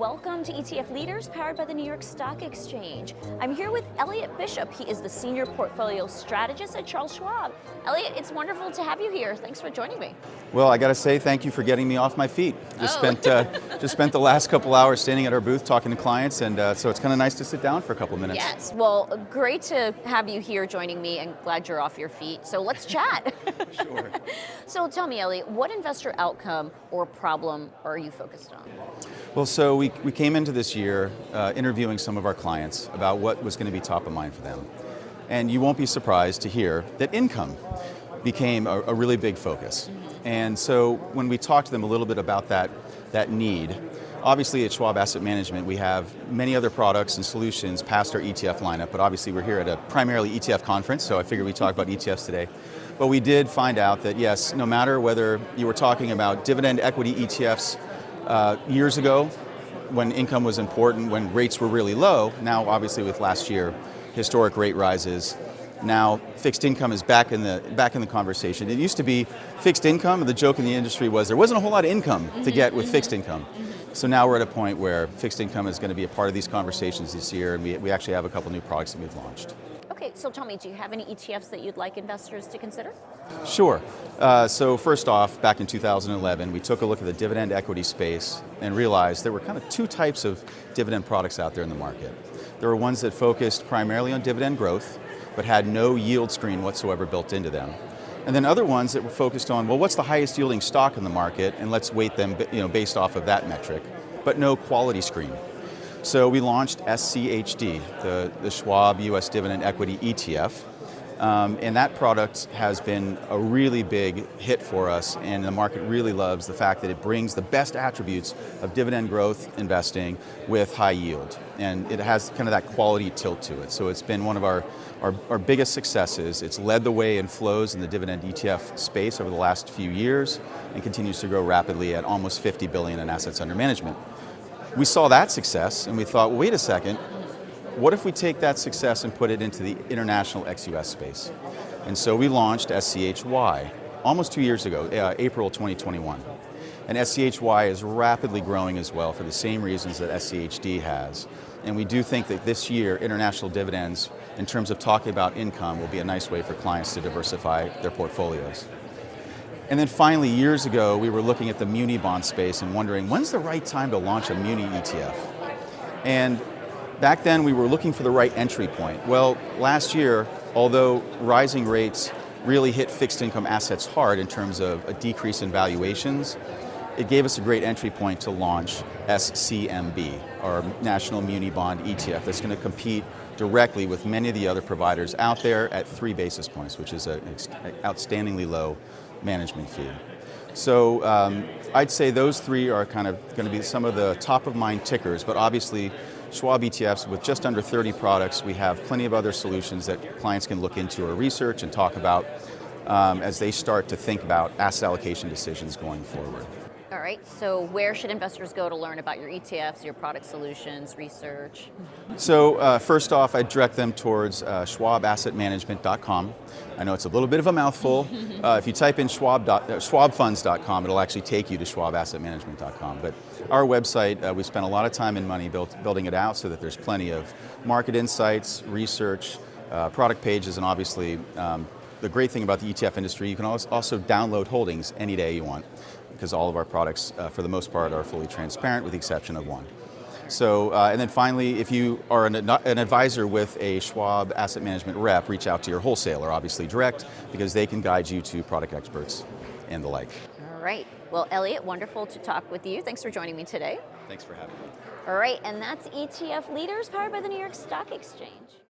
welcome to ETF Leaders, powered by the New York Stock Exchange. I'm here with Eliot Bishop. He is the Senior Portfolio Strategist at Charles Schwab. Eliot, it's wonderful to have you here. Thanks for joining me. Well, I got to say thank you for getting me off my feet. Just spent the last couple hours standing at our booth talking to clients, and so it's kind of nice to sit down for a couple minutes. Yes, well, great to have you here joining me, and glad you're off your feet. So let's chat. Sure. So tell me, Eliot, what investor outcome or problem are you focused on? Well, so we came into this year interviewing some of our clients about what was going to be top of mind for them. And you won't be surprised to hear that income became a really big focus. And so when we talked to them a little bit about that need, obviously at Schwab Asset Management we have many other products and solutions past our ETF lineup, but obviously we're here at a primarily ETF conference, so I figured we'd talk about ETFs today. But we did find out that yes, no matter whether you were talking about dividend equity ETFs years ago, when income was important, when rates were really low, now obviously with last year, historic rate rises, now fixed income is back in the conversation. It used to be fixed income, and the joke in the industry was there wasn't a whole lot of income to get with fixed income. So now we're at a point where fixed income is going to be a part of these conversations this year, and we actually have a couple new products that we've launched. Okay, so tell me, do you have any ETFs that you'd like investors to consider? Sure. So first off, back in 2011, we took a look at the dividend equity space and realized there were kind of two types of dividend products out there in the market. There were ones that focused primarily on dividend growth, but had no yield screen whatsoever built into them. And then other ones that were focused on, well, what's the highest yielding stock in the market, and let's weight them based off of that metric, but no quality screen. So we launched SCHD, the Schwab US Dividend Equity ETF, and that product has been a really big hit for us, and the market really loves the fact that it brings the best attributes of dividend growth investing with high yield, and it has kind of that quality tilt to it. So it's been one of our biggest successes. It's led the way in flows in the dividend ETF space over the last few years and continues to grow rapidly at almost $50 billion in assets under management. We saw that success and we thought, well, wait a second, what if we take that success and put it into the international ex-US space? And so we launched SCHY almost 2 years ago, April 2021. And SCHY is rapidly growing as well for the same reasons that SCHD has. And we do think that this year, international dividends, in terms of talking about income, will be a nice way for clients to diversify their portfolios. And then finally, years ago, we were looking at the muni bond space and wondering, when's the right time to launch a muni ETF? And back then, we were looking for the right entry point. Well, last year, although rising rates really hit fixed income assets hard in terms of a decrease in valuations, it gave us a great entry point to launch SCMB, our National Muni Bond ETF, that's going to compete directly with many of the other providers out there at 3 basis points, which is an outstandingly low management fee. So I'd say those three are kind of going to be some of the top of mind tickers, but obviously Schwab ETFs, with just under 30 products, we have plenty of other solutions that clients can look into or research and talk about as they start to think about asset allocation decisions going forward. All right, so where should investors go to learn about your ETFs, your product solutions, research? So first off, I'd direct them towards schwabassetmanagement.com. I know it's a little bit of a mouthful. If you type in schwabfunds.com, it'll actually take you to schwabassetmanagement.com. But our website, we spent a lot of time and money building it out so that there's plenty of market insights, research, product pages, and obviously the great thing about the ETF industry, you can also download holdings any day you want, because all of our products, for the most part, are fully transparent with the exception of one. So, and then finally, if you are an advisor with a Schwab Asset Management rep, reach out to your wholesaler, obviously direct, because they can guide you to product experts and the like. All right. Well, Eliot, wonderful to talk with you. Thanks for joining me today. Thanks for having me. All right, and that's ETF Leaders, powered by the New York Stock Exchange.